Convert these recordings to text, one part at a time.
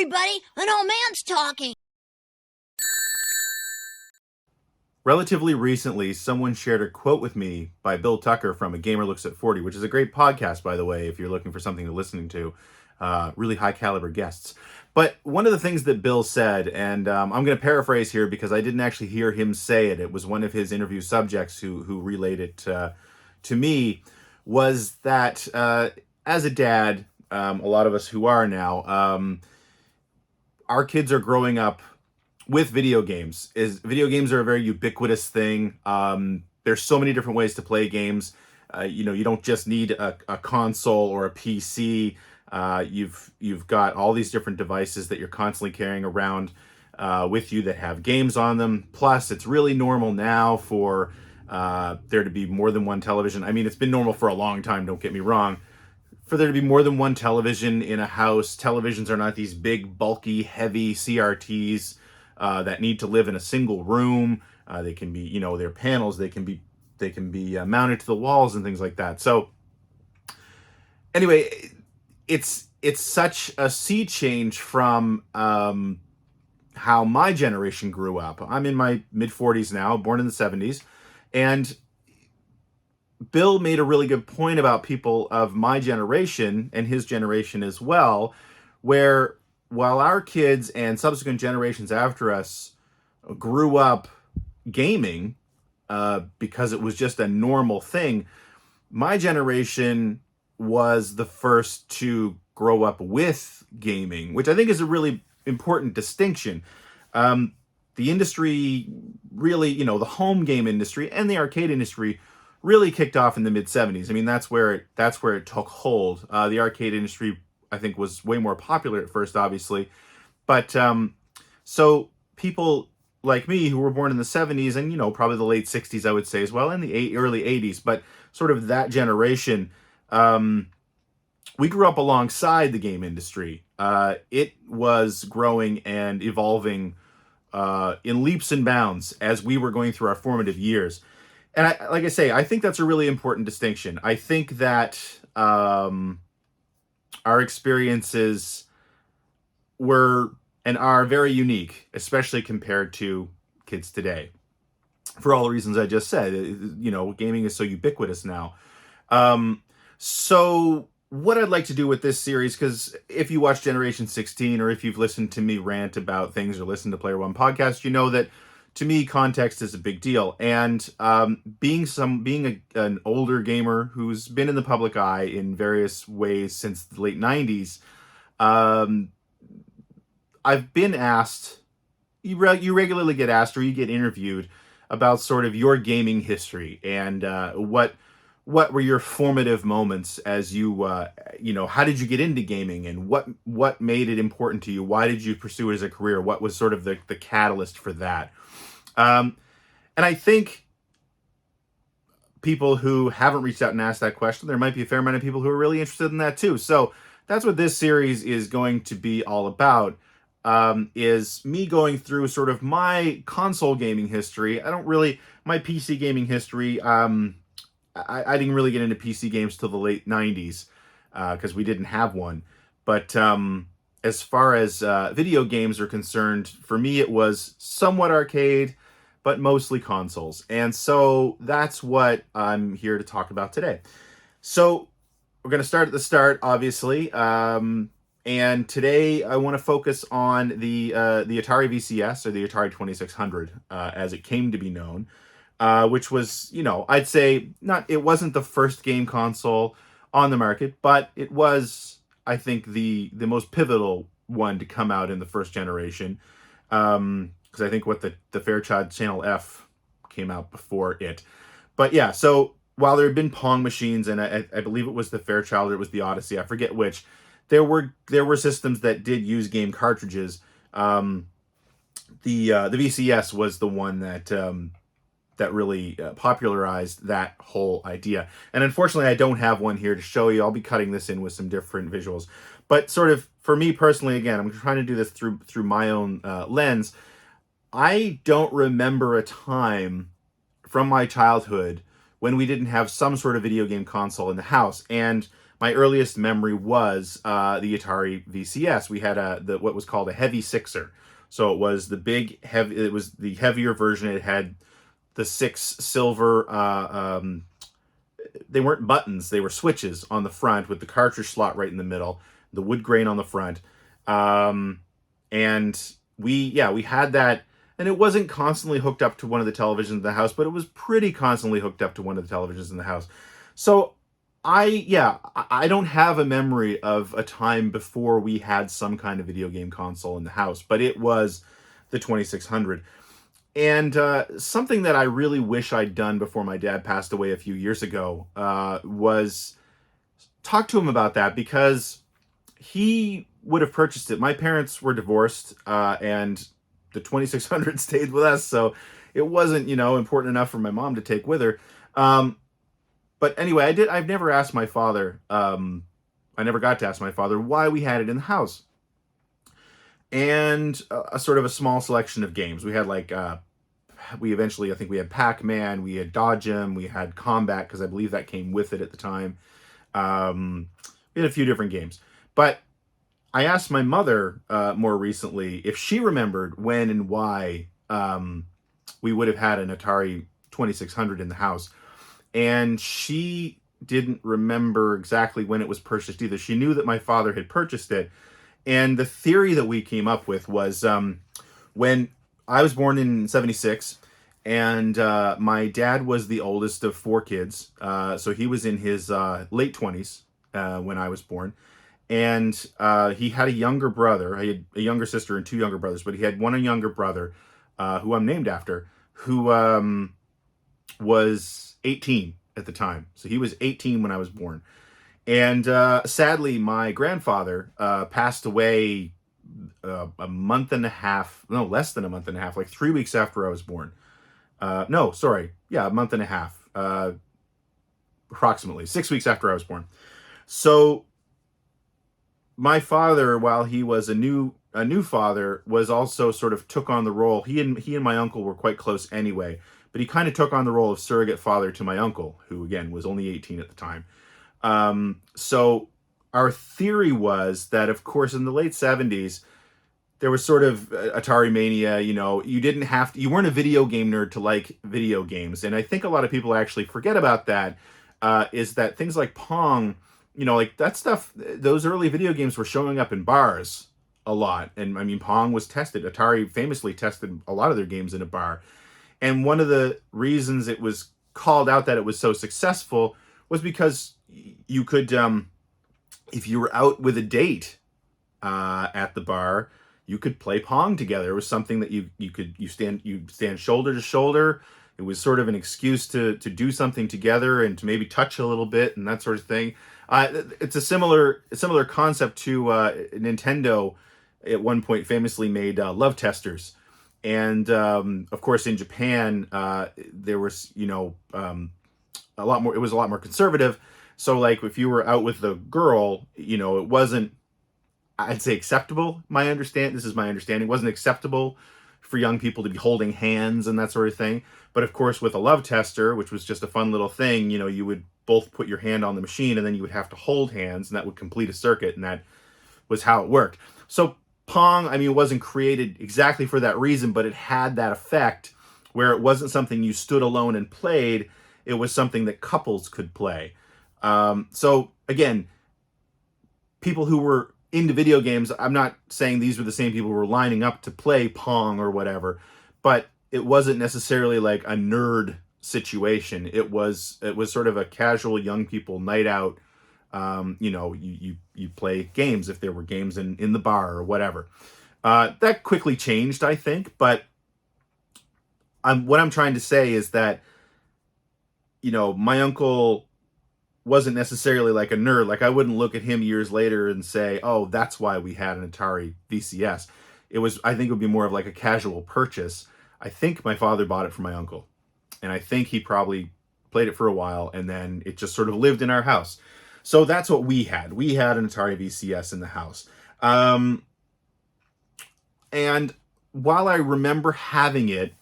everybody, an old man's talking. Relatively recently, someone shared a quote with me by Bill Tucker from A Gamer Looks at 40, which is a great podcast, by the way, if you're looking for something to listen to. Really high caliber guests. But one of the things that Bill said, and I'm going to paraphrase here because I didn't actually hear him say it. It was one of his interview subjects who relayed it to me, was that as a dad, a lot of us who are now, our kids are growing up with video games. Video games are a very ubiquitous thing. There's so many different ways to play games. You don't just need a console or a PC. You've got all these different devices that you're constantly carrying around with you that have games on them. Plus, it's really normal now for there to be more than one television. I mean, it's been normal for a long time, don't get me wrong. For there to be more than one television in a house. Televisions are not these big, bulky, heavy CRTs that need to live in a single room. They can be, their panels. They can be mounted to the walls and things like that. So, anyway, it's such a sea change from how my generation grew up. I'm in my mid 40s now, born in the 70s, and Bill made a really good point about people of my generation and his generation as well, where while our kids and subsequent generations after us grew up gaming because it was just a normal thing, my generation was the first to grow up with gaming, which I think is a really important distinction. The industry really, the home game industry and the arcade industry really kicked off in the mid 70s. I mean, that's where it took hold. The arcade industry, I think, was way more popular at first, obviously. But so people like me who were born in the 70s and, probably the late 60s, I would say as well, and the early 80s, but sort of that generation, we grew up alongside the game industry. It was growing and evolving in leaps and bounds as we were going through our formative years. And like I say, I think that's a really important distinction. I think that our experiences were and are very unique, especially compared to kids today. For all the reasons I just said, gaming is so ubiquitous now. So what I'd like to do with this series, because if you watch Generation 16 or if you've listened to me rant about things or listened to Player One podcast, you know that to me, context is a big deal. And being an older gamer who's been in the public eye in various ways since the late 90s, I've been asked, you regularly get asked or you get interviewed about sort of your gaming history and what were your formative moments as you, how did you get into gaming and what made it important to you? Why did you pursue it as a career? What was sort of the catalyst for that? And I think people who haven't reached out and asked that question, there might be a fair amount of people who are really interested in that too. So that's what this series is going to be all about, is me going through sort of my console gaming history. My PC gaming history, I didn't really get into PC games till the late 90s because we didn't have one. But as far as video games are concerned, for me it was somewhat arcade, but mostly consoles. And so that's what I'm here to talk about today. So we're going to start at the start, obviously. And today I want to focus on the Atari VCS, or the Atari 2600, as it came to be known, which was, I'd say it wasn't the first game console on the market, but it was, I think, the most pivotal one to come out in the first generation. Because I think the Fairchild Channel F came out before it. But yeah, so while there had been Pong machines, and I believe it was the Fairchild or it was the Odyssey, I forget which, there were systems that did use game cartridges. The VCS was the one that really popularized that whole idea. And unfortunately, I don't have one here to show you. I'll be cutting this in with some different visuals. But sort of, for me personally, again, I'm trying to do this through my own lens. I don't remember a time from my childhood when we didn't have some sort of video game console in the house. And my earliest memory was the Atari VCS. We had what was called a heavy sixer. So it was the big heavy. It was the heavier version. It had the six silver. They weren't buttons; they were switches on the front with the cartridge slot right in the middle. The wood grain on the front, and we had that. And it wasn't constantly hooked up to one of the televisions in the house, but it was pretty constantly hooked up to one of the televisions in the house. So I don't have a memory of a time before we had some kind of video game console in the house, but it was the 2600. And something that I really wish I'd done before my dad passed away a few years ago was talk to him about that, because he would have purchased it. My parents were divorced, and the 2600 stayed with us, so it wasn't, important enough for my mom to take with her. But anyway, I've never asked my father. I never got to ask my father why we had it in the house. And a sort of a small selection of games. We had I think we had Pac-Man, we had Dodgem, we had Combat, because I believe that came with it at the time. We had a few different games. But I asked my mother more recently if she remembered when and why we would have had an Atari 2600 in the house. And she didn't remember exactly when it was purchased either. She knew that my father had purchased it. And the theory that we came up with was when I was born in 76, and my dad was the oldest of four kids. So he was in his late 20s when I was born. And he had a younger brother. I had a younger sister and two younger brothers, but he had one younger brother who I'm named after, who was 18 at the time. So he was 18 when I was born. And sadly, my grandfather passed away a month and a half, no, less than a month and a half, like 3 weeks after I was born. A month and a half, approximately 6 weeks after I was born. So my father, while he was a new father, was also sort of took on the role. He and my uncle were quite close anyway, but he kind of took on the role of surrogate father to my uncle, who again was only 18 at the time. So our theory was that, of course, in the late 70s, there was sort of Atari mania. You weren't a video game nerd to like video games. And I think a lot of people actually forget about that, is that things like Pong, like that stuff, those early video games were showing up in bars a lot. And I mean, Pong was tested. Atari famously tested a lot of their games in a bar. And one of the reasons it was called out that it was so successful was because you could, if you were out with a date at the bar, you could play Pong together. It was something that you stand shoulder to shoulder. It was sort of an excuse to do something together and to maybe touch a little bit and that sort of thing. It's a similar concept to Nintendo. At one point, famously made love testers, and of course in Japan there was a lot more. It was a lot more conservative. So like if you were out with a girl, it wasn't, I'd say, acceptable. This is my understanding. It wasn't acceptable for young people to be holding hands and that sort of thing. But of course, with a love tester, which was just a fun little thing, you would both put your hand on the machine and then you would have to hold hands, and that would complete a circuit, and that was how it worked. So Pong, I mean, it wasn't created exactly for that reason, but it had that effect where it wasn't something you stood alone and played. It was something that couples could play. So again, people who were into video games, I'm not saying these were the same people who were lining up to play Pong or whatever, but it wasn't necessarily like a nerd situation. It was sort of a casual young people night out. You play games if there were games in the bar or whatever. That quickly changed, I think, but what I'm trying to say is that, my uncle wasn't necessarily like a nerd. Like I wouldn't look at him years later and say, oh, that's why we had an Atari VCS. I think it would be more of like a casual purchase. I think my father bought it for my uncle, and I think he probably played it for a while, and then it just sort of lived in our house. So that's what we had. We had an Atari VCS in the house. And while I remember having it,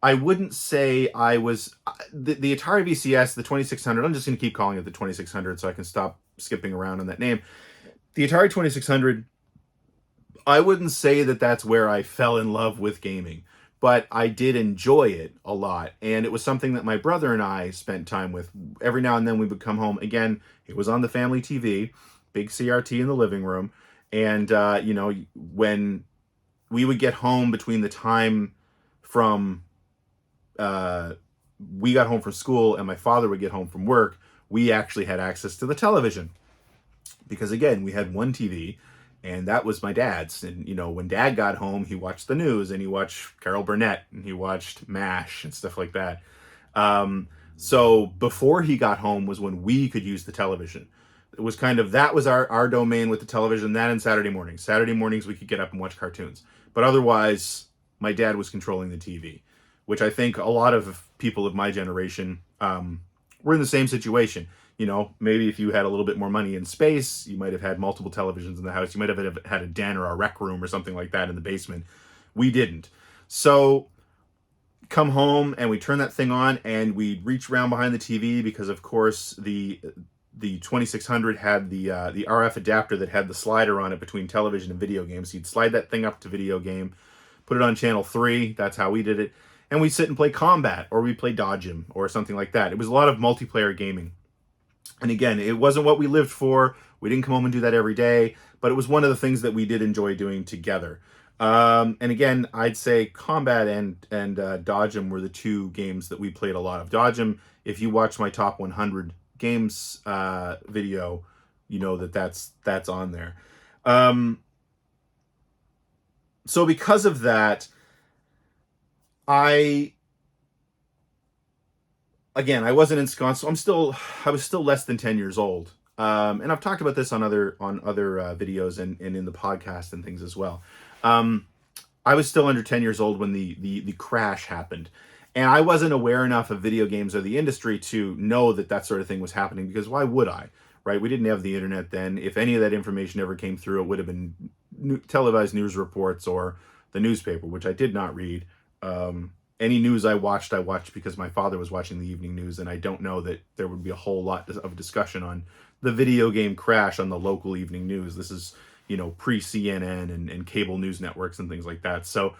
I wouldn't say I was the Atari VCS, the 2600. I'm just going to keep calling it the 2600 so I can stop skipping around on that name. The Atari 2600, I wouldn't say that that's where I fell in love with gaming, but I did enjoy it a lot. And it was something that my brother and I spent time with. Every now and then we would come home. Again, it was on the family TV, big CRT in the living room. And, when we would get home between the time from we got home from school and my father would get home from work, we actually had access to the television. Because again, we had one TV, and that was my dad's. And when Dad got home, he watched the news, and he watched Carol Burnett, and he watched MASH and stuff like that. So before he got home was when we could use the television. It was that was our domain with the television. That and Saturday mornings. Saturday mornings we could get up and watch cartoons, but otherwise my dad was controlling the TV, which I think a lot of people of my generation were in the same situation. Maybe if you had a little bit more money and space, you might have had multiple televisions in the house. You might have had a den or a rec room or something like that in the basement. We didn't. So come home and we turn that thing on and we'd reach around behind the TV because, of course, the 2600 had the RF adapter that had the slider on it between television and video games. You'd slide that thing up to video game, put it on channel 3. That's how we did it. And we'd sit and play Combat, or we'd play Dodgem or something like that. It was a lot of multiplayer gaming. And again, it wasn't what we lived for. We didn't come home and do that every day, but it was one of the things that we did enjoy doing together. And again, I'd say Combat and Dodgem were the two games that we played a lot of. Dodgem, if you watch my top 100 games video, you know that's on there. So because of that, I wasn't ensconced. So I was still less than 10 years old. And I've talked about this on other videos and in the podcast and things as well. I was still under 10 years old when the crash happened. And I wasn't aware enough of video games or the industry to know that sort of thing was happening, because why would I, right? We didn't have the internet then. If any of that information ever came through, it would have been televised news reports or the newspaper, which I did not read. Any news I watched because my father was watching the evening news, and I don't know that there would be a whole lot of discussion on the video game crash on the local evening news. This is, pre-CNN and cable news networks and things like that. So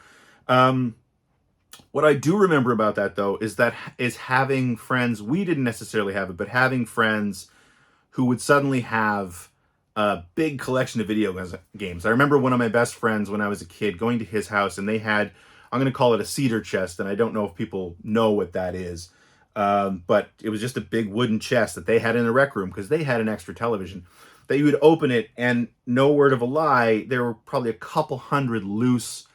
what I do remember about that, though, is having friends. We didn't necessarily have it, but having friends who would suddenly have a big collection of video games. I remember one of my best friends when I was a kid going to his house, and they had, I'm going to call it a cedar chest, and I don't know if people know what that is, but it was just a big wooden chest that they had in the rec room because they had an extra television. That you would open it, and no word of a lie, there were probably a couple hundred loose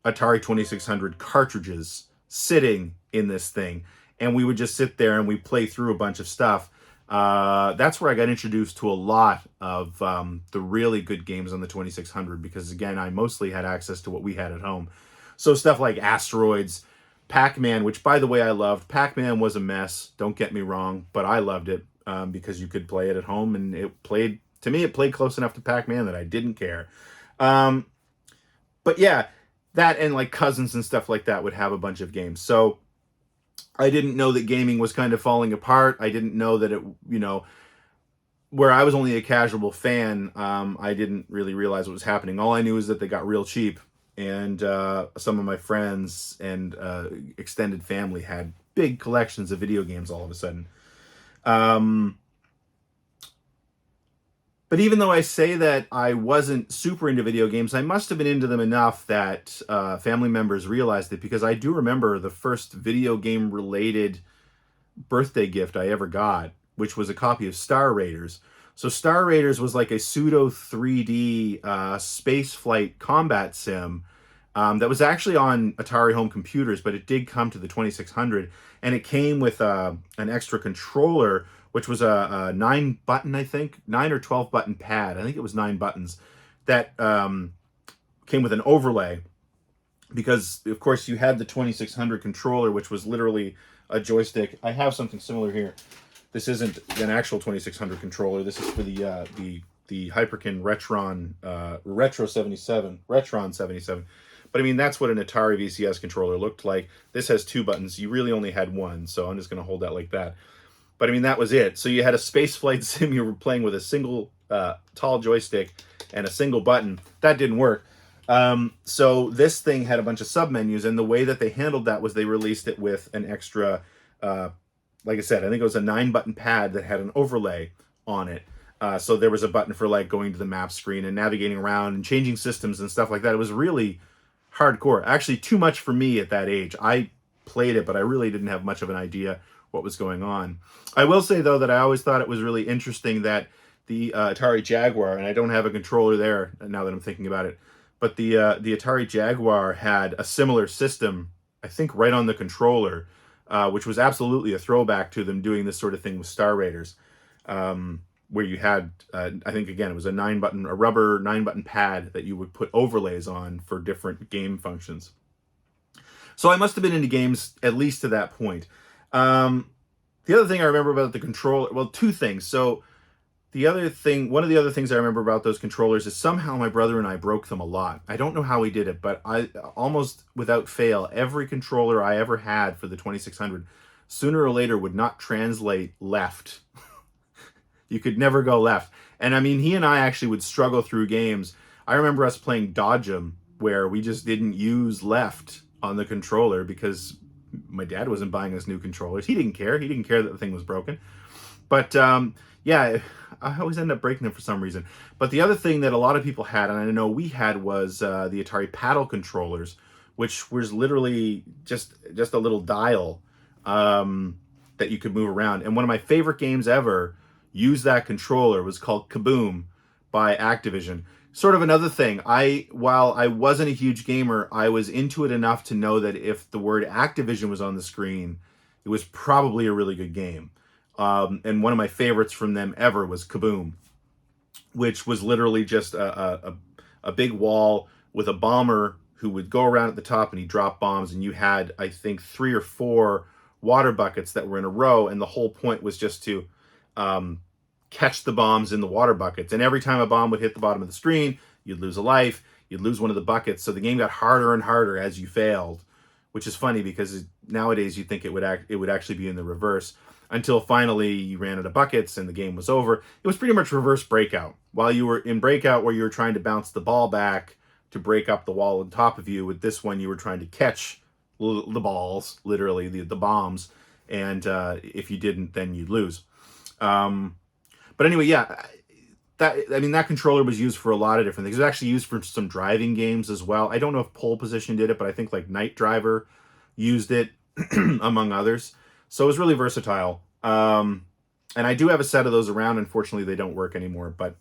Atari 2600 cartridges sitting in this thing, and we would just sit there and we play through a bunch of stuff. That's where I got introduced to a lot of the really good games on the 2600, because again, I mostly had access to what we had at home. So stuff like Asteroids, Pac-Man, which by the way I loved. Pac-Man was a mess, don't get me wrong, but I loved it because you could play it at home, and it played close enough to Pac-Man that I didn't care. But yeah, that and like Cousins and stuff like that would have a bunch of games. So I didn't know that gaming was kind of falling apart. I didn't know that it, where I was only a casual fan, I didn't really realize what was happening. All I knew is that they got real cheap, and some of my friends and extended family had big collections of video games all of a sudden. But even though I say that I wasn't super into video games, I must have been into them enough that family members realized it, because I do remember the first video game related birthday gift I ever got, which was a copy of Star Raiders. So Star Raiders was like a pseudo 3D space flight combat sim that was actually on Atari home computers, but it did come to the 2600, and it came with an extra controller, which was a 9-button, I think, 9 or 12-button pad. I think it was 9 buttons that came with an overlay, because, of course, you had the 2600 controller, which was literally a joystick. I have something similar here. This isn't an actual 2600 controller. This is for the Hyperkin Retron 77. But I mean, that's what an Atari VCS controller looked like. This has 2 buttons. You really only had one, so I'm just going to hold that like that. But I mean, that was it. So you had a space flight sim you were playing with a single tall joystick and a single button. That didn't work. So this thing had a bunch of submenus, and the way that they handled that was they released it with an extra, like I said, I think it was a 9-button pad that had an overlay on it. So there was a button for like going to the map screen and navigating around and changing systems and stuff like that. It was really hardcore. Actually, too much for me at that age. I played it, but I really didn't have much of an idea what was going on. I will say, though, that I always thought it was really interesting that the Atari Jaguar, and I don't have a controller there now that I'm thinking about it, but the Atari Jaguar had a similar system, I think, right on the controller, which was absolutely a throwback to them doing this sort of thing with Star Raiders, where you had, I think, again, it was a rubber 9-button pad that you would put overlays on for different game functions. So I must have been into games at least to that point. The other thing I remember about the controller, well, two things. So one of the other things I remember about those controllers is somehow my brother and I broke them a lot. I don't know how we did it, but I almost without fail, every controller I ever had for the 2600 sooner or later would not translate left. You could never go left. And I mean, he and I actually would struggle through games. I remember us playing Dodge 'em, where we just didn't use left on the controller because my dad wasn't buying us new controllers. He didn't care. He didn't care that the thing was broken. But yeah, I always end up breaking them for some reason. But the other thing that a lot of people had, and I know we had, was the Atari paddle controllers, which was literally just a little dial that you could move around. And one of my favorite games ever used that controller was called Kaboom by Activision. Sort of another thing, while I wasn't a huge gamer, I was into it enough to know that if the word Activision was on the screen, it was probably a really good game. And one of my favorites from them ever was Kaboom, which was literally just a big wall with a bomber who would go around at the top and he'd drop bombs, and you had, I think, 3 or 4 water buckets that were in a row, and the whole point was just to catch the bombs in the water buckets. And every time a bomb would hit the bottom of the screen, you'd lose a life, you'd lose one of the buckets. So the game got harder and harder as you failed, which is funny because nowadays you'd think it would actually be in the reverse, until finally you ran out of buckets and the game was over. It was pretty much reverse Breakout. While you were in Breakout, where you were trying to bounce the ball back to break up the wall on top of you, with this one you were trying to catch the balls, literally the bombs, and if you didn't, then you'd lose. But anyway, yeah, that controller was used for a lot of different things. It was actually used for some driving games as well. I don't know if Pole Position did it, but I think like Night Driver used it, among others. So it was really versatile. And I do have a set of those around. Unfortunately, they don't work anymore. But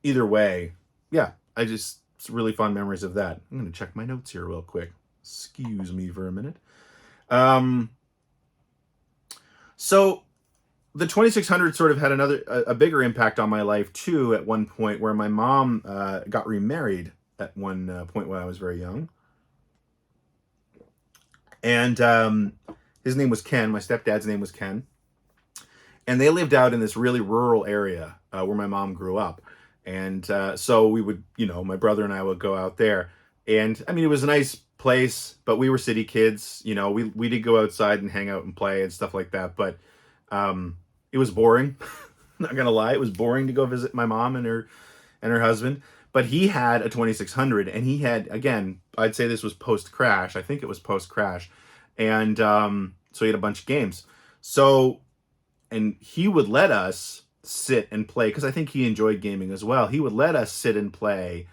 either way, yeah, it's really fond memories of that. I'm going to check my notes here real quick. Excuse me for a minute. So the 2600 sort of had a bigger impact on my life too, at one point, where my mom got remarried at one point when I was very young. And his name was Ken. My stepdad's name was Ken. And they lived out in this really rural area where my mom grew up. And so we would, my brother and I would go out there. And I mean, it was a nice place, but we were city kids. We did go outside and hang out and play and stuff like that. But it was boring. Not going to lie. It was boring to go visit my mom and her husband. But he had a 2600, and he had, again, I'd say this was post-Crash. I think it was post-Crash. And so he had a bunch of games. So, and he would let us sit and play, because I think he enjoyed gaming as well. He would let us sit and play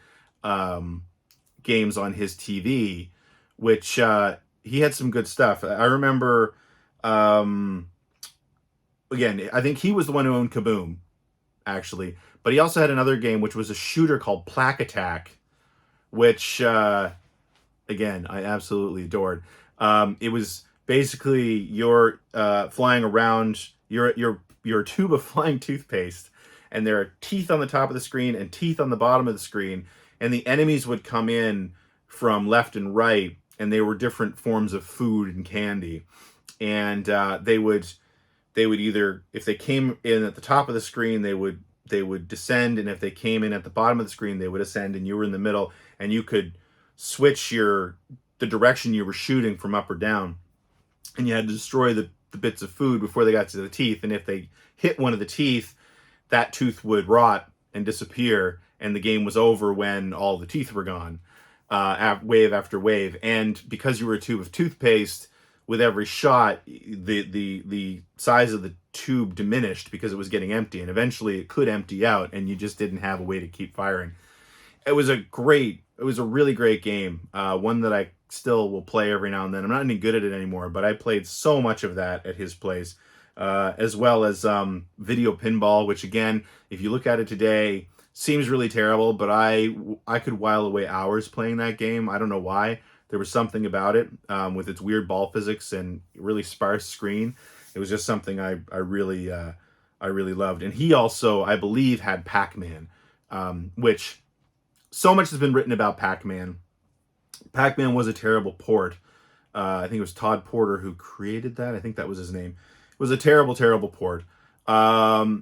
games on his TV, which he had some good stuff. I remember, again, I think he was the one who owned Kaboom, actually. But he also had another game, which was a shooter called Plaque Attack, which, again, I absolutely adored. It was basically you're flying around, you're a tube of flying toothpaste, and there are teeth on the top of the screen and teeth on the bottom of the screen, and the enemies would come in from left and right, and they were different forms of food and candy. And they would either, if they came in at the top of the screen, they would descend, and if they came in at the bottom of the screen, they would ascend, and you were in the middle, and you could switch the direction you were shooting from up or down, and you had to destroy the the bits of food before they got to the teeth, and if they hit one of the teeth, that tooth would rot and disappear, and the game was over when all the teeth were gone, wave after wave. And because you were a tube of toothpaste, with every shot, the size of the tube diminished because it was getting empty, and eventually it could empty out, and you just didn't have a way to keep firing. It was a really great game, one that I still will play every now and then. I'm not any good at it anymore, but I played so much of that at his place, as well as video pinball, which again, if you look at it today, seems really terrible, but I could while away hours playing that game. I don't know why. There was something about it, with its weird ball physics and really sparse screen. It was just something I really loved. And he also, I believe, had Pac-Man, which so much has been written about Pac-Man. Pac-Man was a terrible port. I think it was Todd Porter who created that. I think that was his name. It was a terrible, terrible port. But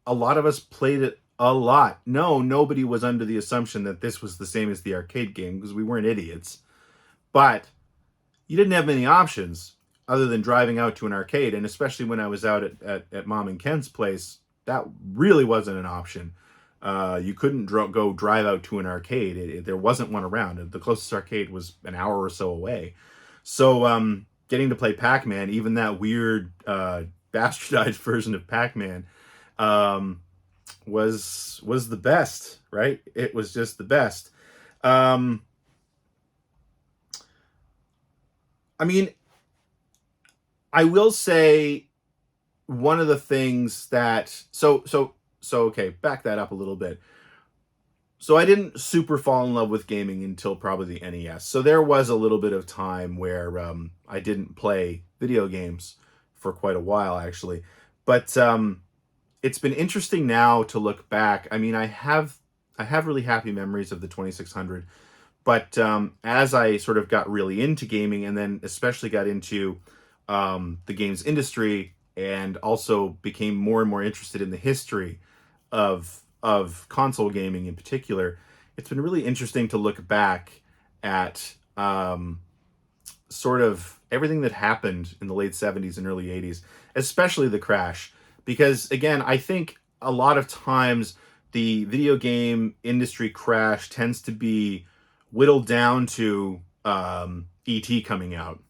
a lot of us played it a lot. No, nobody was under the assumption that this was the same as the arcade game because we weren't idiots. But you didn't have many options other than driving out to an arcade. And especially when I was out at Mom and Ken's place, that really wasn't an option. You couldn't go drive out to an arcade. There wasn't one around. The closest arcade was an hour or so away. So getting to play Pac-Man, even that weird bastardized version of Pac-Man, was the best, right? It was just the best. I mean, I will say one of the things that okay, back that up a little bit. So I didn't super fall in love with gaming until probably the NES. So there was a little bit of time where I didn't play video games for quite a while, actually. But it's been interesting now to look back. I mean, I have really happy memories of the 2600. But as I sort of got really into gaming, and then especially got into the games industry, and also became more and more interested in the history of console gaming in particular, it's been really interesting to look back at sort of everything that happened in the late 70s and early 80s, especially the crash. Because again, I think a lot of times the video game industry crash tends to be whittled down to E.T. coming out,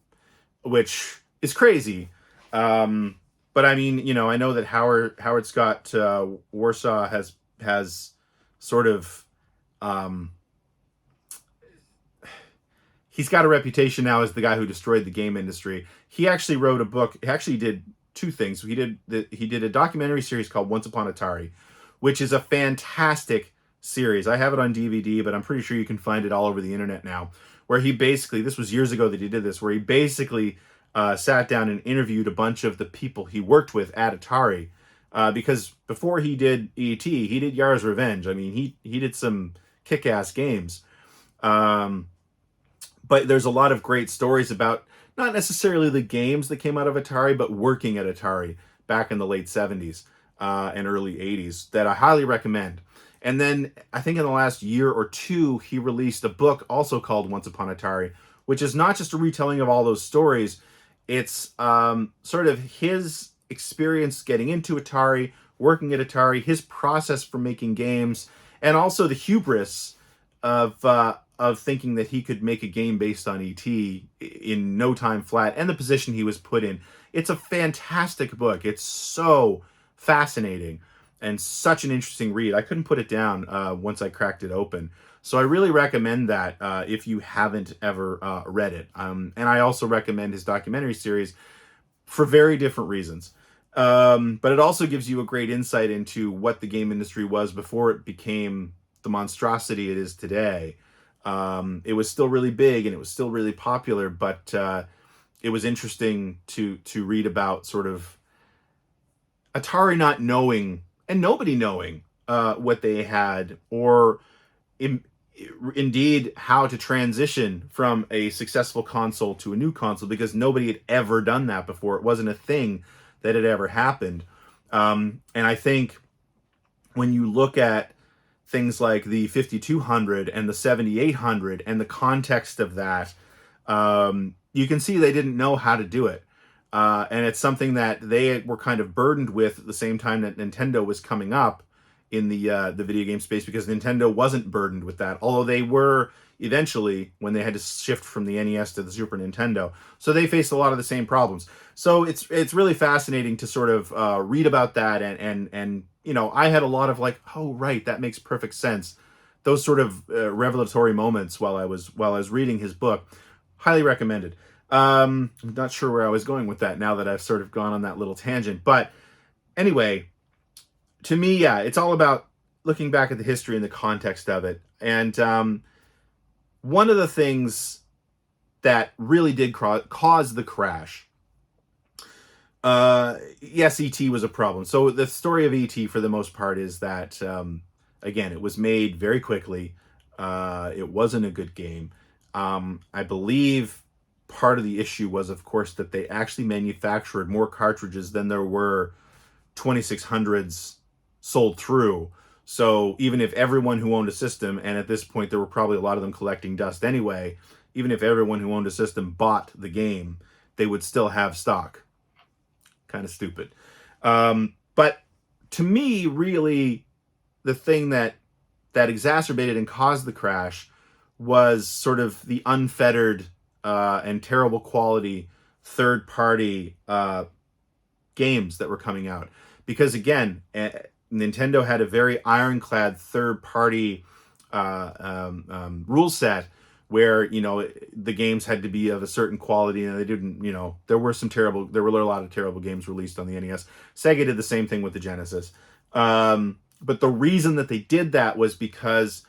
which is crazy. But I mean, I know that Howard Scott Warsaw has sort of he's got a reputation now as the guy who destroyed the game industry. He actually wrote a book. He actually did two things. He did a documentary series called Once Upon Atari, which is a fantastic series. I have it on DVD, but I'm pretty sure you can find it all over the internet now, where he basically, this was years ago that he did this, where he basically sat down and interviewed a bunch of the people he worked with at Atari, because before he did E.T., he did Yara's Revenge. I mean, he did some kick-ass games. But there's a lot of great stories about not necessarily the games that came out of Atari, but working at Atari back in the late 70s and early 80s that I highly recommend. And then I think in the last year or two, he released a book also called Once Upon Atari, which is not just a retelling of all those stories. It's sort of his experience getting into Atari, working at Atari, his process for making games, and also the hubris of thinking that he could make a game based on E.T. in no time flat, and the position he was put in. It's a fantastic book. It's so fascinating and such an interesting read. I couldn't put it down once I cracked it open. So I really recommend that if you haven't ever read it. And I also recommend his documentary series for very different reasons. But it also gives you a great insight into what the game industry was before it became the monstrosity it is today. It was still really big and it was still really popular, but it was interesting to read about sort of Atari not knowing and nobody knowing what they had, or indeed how to transition from a successful console to a new console, because nobody had ever done that before. It wasn't a thing that had ever happened. And I think when you look at things like the 5200 and the 7800 and the context of that, you can see they didn't know how to do it. And it's something that they were kind of burdened with at the same time that Nintendo was coming up in the video game space, because Nintendo wasn't burdened with that, although they were eventually when they had to shift from the NES to the Super Nintendo. So they faced a lot of the same problems. So it's really fascinating to sort of read about that, and you know, I had a lot of like, oh right, that makes perfect sense. Those sort of revelatory moments while I was reading his book. Highly recommended. I'm not sure where I was going with that now that I've sort of gone on that little tangent, but anyway, to me, yeah, it's all about looking back at the history and the context of it. And one of the things that really did cause the crash, yes, ET was a problem. So the story of ET, for the most part, is that, again, it was made very quickly. It wasn't a good game. I believe part of the issue was, of course, that they actually manufactured more cartridges than there were 2600s sold through. So even if everyone who owned a system, and at this point there were probably a lot of them collecting dust anyway, even if everyone who owned a system bought the game, they would still have stock. Kind of stupid. But to me, really, the thing that exacerbated and caused the crash was sort of the unfettered and terrible quality third-party games that were coming out. Because again, Nintendo had a very ironclad third-party rule set where, you know, the games had to be of a certain quality, and they didn't, you know, there were a lot of terrible games released on the NES. Sega did the same thing with the Genesis. But the reason that they did that was because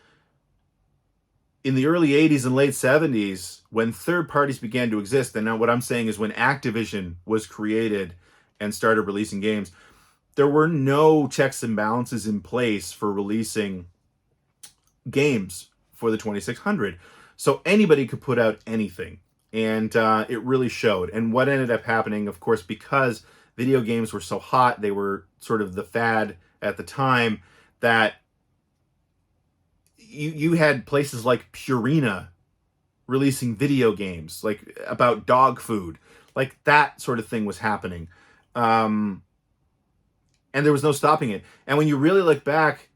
in the early 80s and late 70s, when third parties began to exist, and now what I'm saying is when Activision was created and started releasing games, there were no checks and balances in place for releasing games for the 2600. So anybody could put out anything. And it really showed. And what ended up happening, of course, because video games were so hot, they were sort of the fad at the time, that you had places like Purina releasing video games, like about dog food. Like that sort of thing was happening. And there was no stopping it. And when you really look back,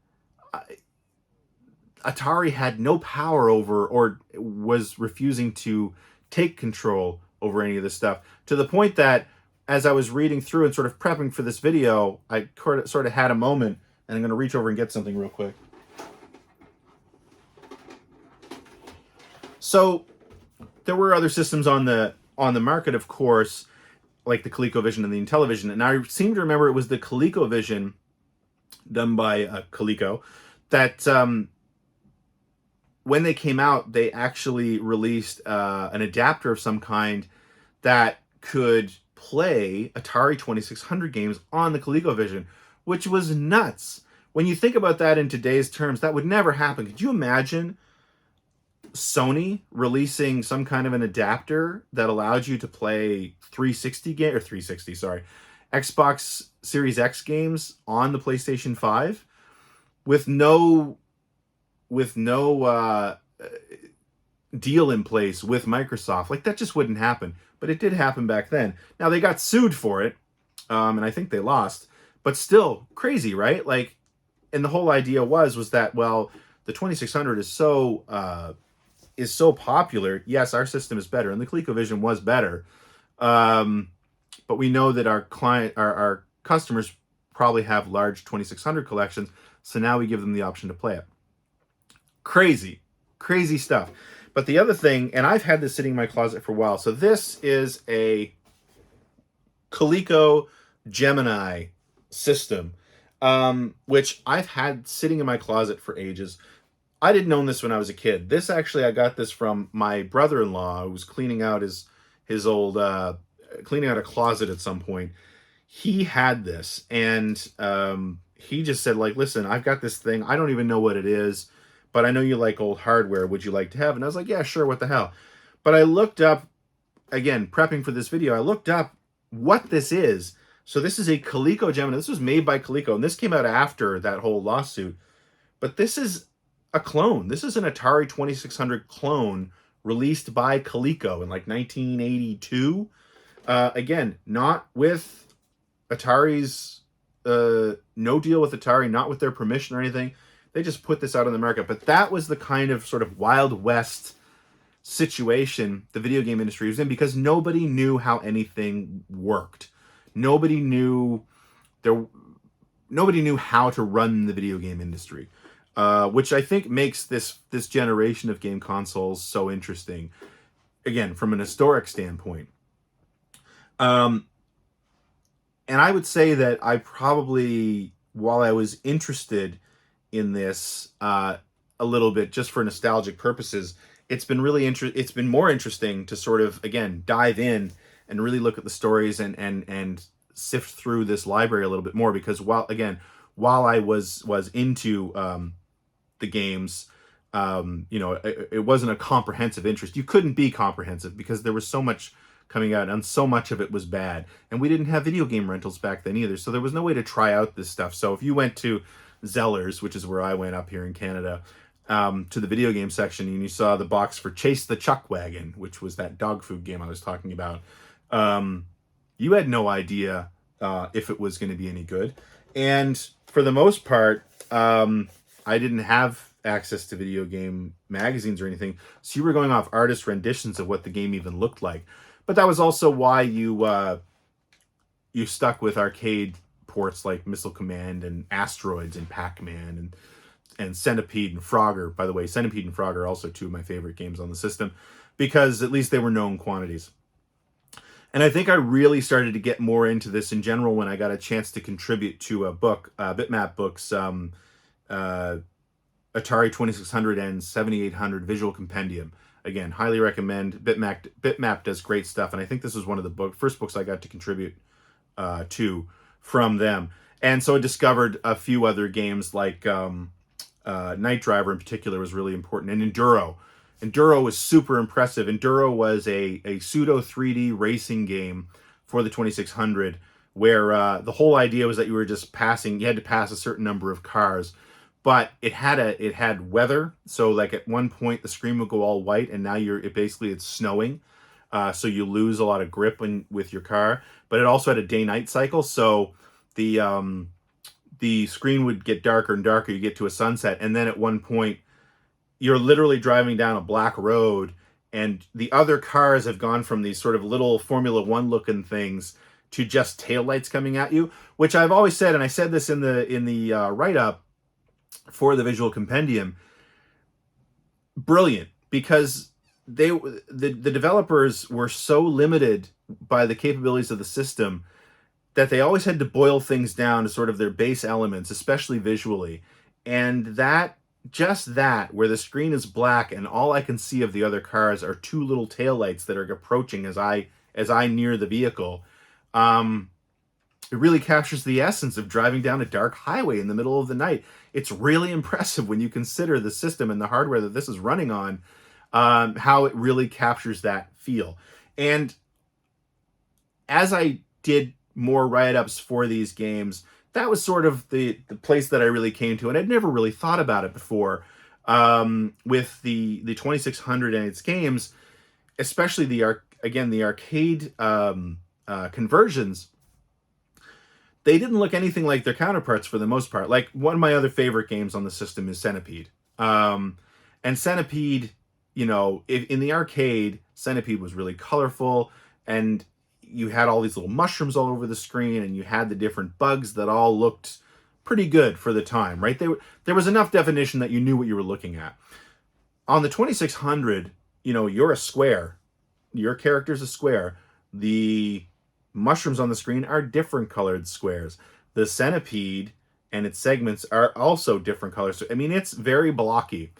Atari had no power over, or was refusing to take control over any of this stuff, to the point that as I was reading through and sort of prepping for this video, I sort of had a moment, and I'm going to reach over and get something real quick. So there were other systems on the market, of course, like the ColecoVision and the Intellivision. And I seem to remember it was the ColecoVision, done by Coleco, that when they came out, they actually released an adapter of some kind that could play Atari 2600 games on the ColecoVision, which was nuts. When you think about that in today's terms, that would never happen. Could you imagine Sony releasing some kind of an adapter that allowed you to play 360 game or 360, sorry, Xbox Series X games on the PlayStation 5 with no deal in place with Microsoft? Like, that just wouldn't happen. But it did happen back then. Now, they got sued for it, and I think they lost. But still, crazy, right? Like, and the whole idea was that, well, the 2600 is so popular. Yes, our system is better, and the ColecoVision was better. But we know that our customers probably have large 2600 collections, so now we give them the option to play it. Crazy stuff. But the other thing, and I've had this sitting in my closet for a while, so this is a Coleco Gemini system, which I've had sitting in my closet for ages. I didn't own this when I was a kid. This actually, I got this from my brother-in-law, who was cleaning out his old cleaning out a closet at some point. He had this, and he just said, like, listen, I've got this thing. I don't even know what it is, but I know you like old hardware. Would you like to have? And I was like, yeah, sure, what the hell. But I looked up, again, prepping for this video, I looked up what this is. So this is a Coleco Gemini. This was made by Coleco, and this came out after that whole lawsuit. But this is a clone. This is an Atari 2600 clone released by Coleco in like 1982. Again, not with Atari's, no deal with Atari, not with their permission or anything. They just put this out on the market. But that was the kind of sort of Wild West situation the video game industry was in, because nobody knew how anything worked. Nobody knew there. Nobody knew how to run the video game industry, which I think makes this generation of game consoles so interesting. Again, from an historic standpoint. And I would say that I probably, while I was interested in this a little bit just for nostalgic purposes, it's been really it's been more interesting to sort of, again, dive in and really look at the stories and sift through this library a little bit more, because while I was into the games, it wasn't a comprehensive interest. You couldn't be comprehensive because there was so much coming out and so much of it was bad, and we didn't have video game rentals back then either, so there was no way to try out this stuff. So if you went to Zellers, which is where I went up here in Canada, to the video game section, and you saw the box for Chase the Chuck Wagon, which was that dog food game I was talking about, you had no idea if it was going to be any good. And for the most part, I didn't have access to video game magazines or anything, so you were going off artist renditions of what the game even looked like. But that was also why you stuck with arcade ports like Missile Command and Asteroids and Pac-Man and Centipede and Frogger. By the way, Centipede and Frogger are also two of my favorite games on the system, because at least they were known quantities. And I think I really started to get more into this in general when I got a chance to contribute to a book, Bitmap Books, Atari 2600 and 7800 Visual Compendium. Again, highly recommend. Bitmap does great stuff, and I think this was one of the first books I got to contribute to from them. And so I discovered a few other games like Night Driver in particular was really important, and Enduro. Enduro was super impressive. Enduro was a pseudo 3D racing game for the 2600, where the whole idea was that you were just passing. You had to pass a certain number of cars. But it had weather, so like at one point the screen would go all white, and now it's snowing, so you lose a lot of grip with your car. But it also had a day-night cycle, so the screen would get darker and darker. You get to a sunset, and then at one point you're literally driving down a black road, and the other cars have gone from these sort of little Formula One looking things to just taillights coming at you, which I've always said, and I said this in the write-up for the Visual Compendium, brilliant, because the developers were so limited by the capabilities of the system that they always had to boil things down to sort of their base elements, especially visually. And that where the screen is black and all I can see of the other cars are two little taillights that are approaching as I near the vehicle, it really captures the essence of driving down a dark highway in the middle of the night. It's really impressive when you consider the system and the hardware that this is running on, how it really captures that feel. And as I did more write-ups for these games, that was sort of the place that I really came to, and I'd never really thought about it before, with the 2600 and its games, especially the arcade conversions. They didn't look anything like their counterparts for the most part. Like, one of my other favorite games on the system is Centipede. And Centipede, in the arcade, Centipede was really colorful, and you had all these little mushrooms all over the screen, and you had the different bugs that all looked pretty good for the time, right? There was enough definition that you knew what you were looking at. On the 2600, you're a square. Your character's a square. The mushrooms on the screen are different colored squares. The Centipede and its segments are also different colors. I mean, it's very blocky.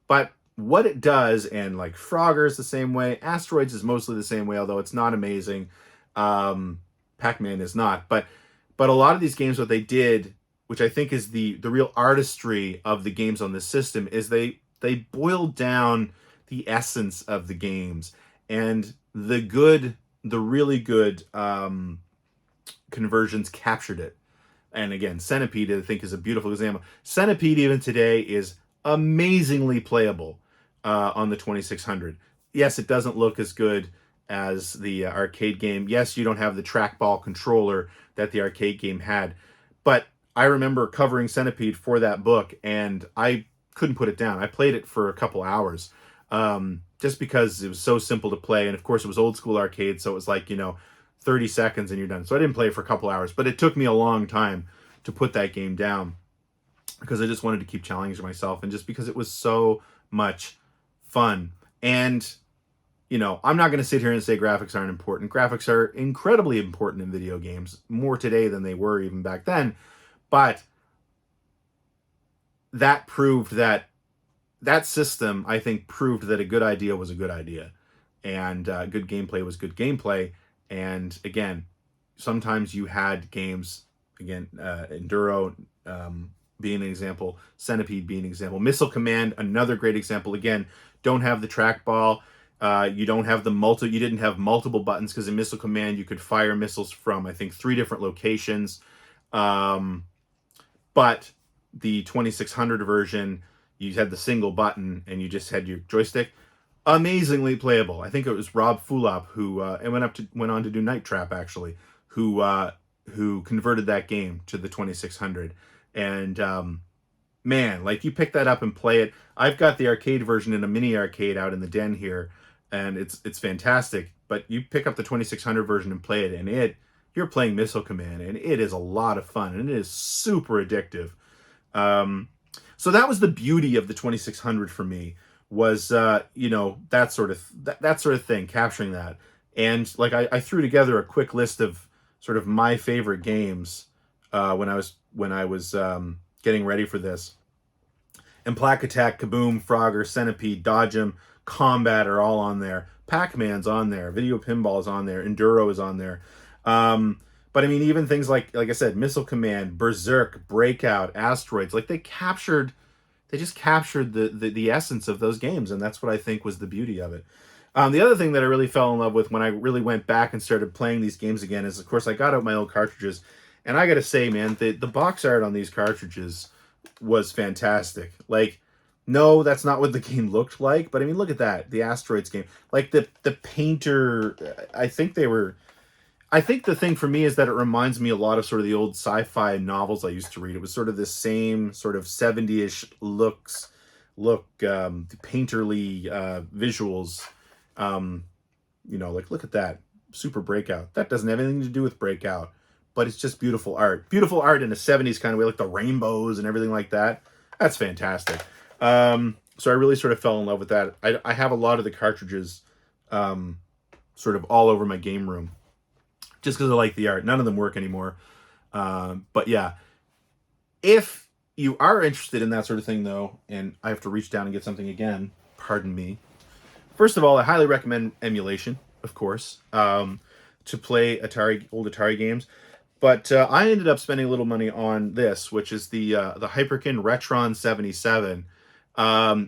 But what it does, and like Frogger is the same way, Asteroids is mostly the same way, although it's not amazing. Pac-Man is not. But a lot of these games, what they did, which I think is the real artistry of the games on this system, is they boiled down the essence of the games. And the really good conversions captured it. And again, Centipede, I think, is a beautiful example. Centipede, even today, is amazingly playable on the 2600. yes, it doesn't look as good as the arcade game. Yes, you don't have the trackball controller that the arcade game had. But I remember covering Centipede for that book, and I couldn't put it down. I played it for a couple hours, just because it was so simple to play. And of course, it was old school arcade, so it was like, 30 seconds and you're done. So I didn't play it for a couple hours, but it took me a long time to put that game down because I just wanted to keep challenging myself, and just because it was so much fun. And I'm not going to sit here and say graphics aren't important. Graphics are incredibly important in video games, more today than they were even back then. But that proved that system, I think, proved that a good idea was a good idea, and good gameplay was good gameplay. And again, sometimes you had games, again, Enduro being an example, Centipede being an example, Missile Command, another great example. Again, don't have the trackball. You don't have you didn't have multiple buttons, because in Missile Command you could fire missiles from, I think, 3 different locations. But the 2600 version, you had the single button and you just had your joystick. Amazingly playable. I think it was Rob Fulop who and went on to do Night Trap, actually, who converted that game to the 2600. And man, like, you pick that up and play it. I've got the arcade version in a mini arcade out in the den here, and it's fantastic. But you pick up the 2600 version and play it, and you're playing Missile Command, and it is a lot of fun, and it is super addictive. So that was the beauty of the 2600 for me, was that sort of thing, capturing that. And like, I threw together a quick list of sort of my favorite games when I was getting ready for this. And Plaque Attack, Kaboom, Frogger, Centipede, Dodge'em, Combat are all on there. Pac-Man's on there. Video Pinball is on there. Enduro is on there. But I mean, even things like I said, Missile Command, Berserk, Breakout, Asteroids, like, they just captured the essence of those games, and that's what I think was the beauty of it. The other thing that I really fell in love with when I really went back and started playing these games again is, of course, I got out my old cartridges, and I gotta say, man, the box art on these cartridges was fantastic. Like, no, that's not what the game looked like, but I mean, look at that, the Asteroids game. Like, the painter, I think the thing for me is that it reminds me a lot of sort of the old sci-fi novels I used to read. It was sort of the same sort of 70-ish look, painterly visuals. Like, look at that. Super Breakout. That doesn't have anything to do with Breakout, but it's just beautiful art. Beautiful art in a 70s kind of way, like the rainbows and everything like that. That's fantastic. So I really sort of fell in love with that. I have a lot of the cartridges sort of all over my game room, just because I like the art. None of them work anymore. But yeah, if you are interested in that sort of thing, though, and I have to reach down and get something again, pardon me. First of all, I highly recommend emulation, of course, to play old Atari games. But I ended up spending a little money on this, which is the Hyperkin Retron 77,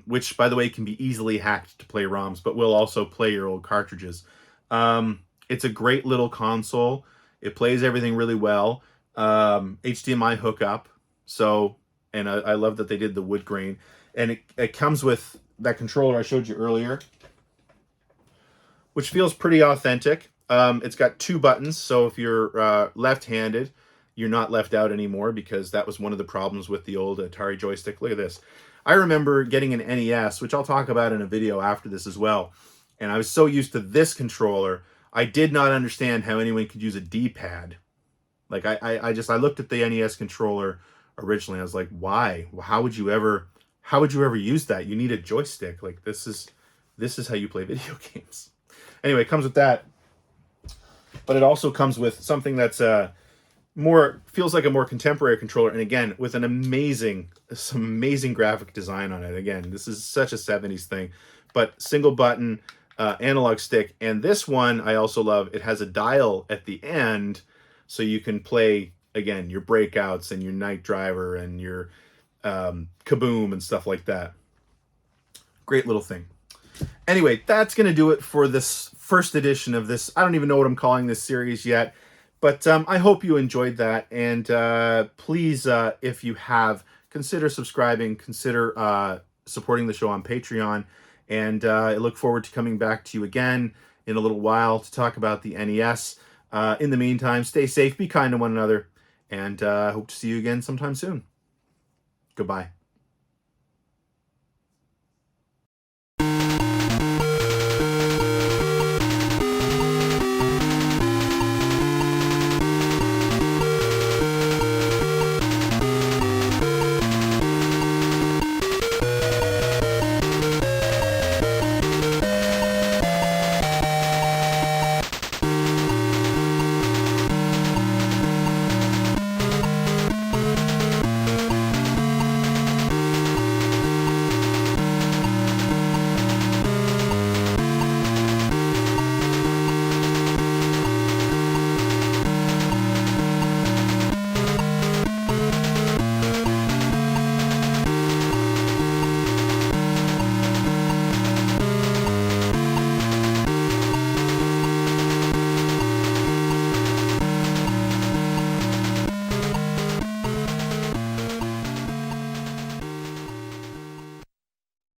which, by the way, can be easily hacked to play ROMs, but will also play your old cartridges. It's a great little console. It plays everything really well. HDMI hookup. So, and I love that they did the wood grain. And it comes with that controller I showed you earlier, which feels pretty authentic. It's got 2 buttons, so if you're left-handed, you're not left out anymore, because that was one of the problems with the old Atari joystick. Look at this. I remember getting an NES, which I'll talk about in a video after this as well, and I was so used to this controller, I did not understand how anyone could use a D-pad. Like, I looked at the NES controller originally, I was like, why? How would you ever use that? You need a joystick. Like, this is how you play video games. Anyway, it comes with that. But it also comes with something that's feels like a more contemporary controller, and again, with some amazing graphic design on it. Again, this is such a 70s thing. But single button, analog stick, and this one I also love. It has a dial at the end, so you can play, again, your Breakouts and your Night Driver and your Kaboom and stuff like that. Great little thing. Anyway, that's going to do it for this first edition of this. I don't even know what I'm calling this series yet, but I hope you enjoyed that. And please, if you have, consider subscribing, consider supporting the show on Patreon. And I look forward to coming back to you again in a little while to talk about the NES. In the meantime, stay safe, be kind to one another, and hope to see you again sometime soon. Goodbye.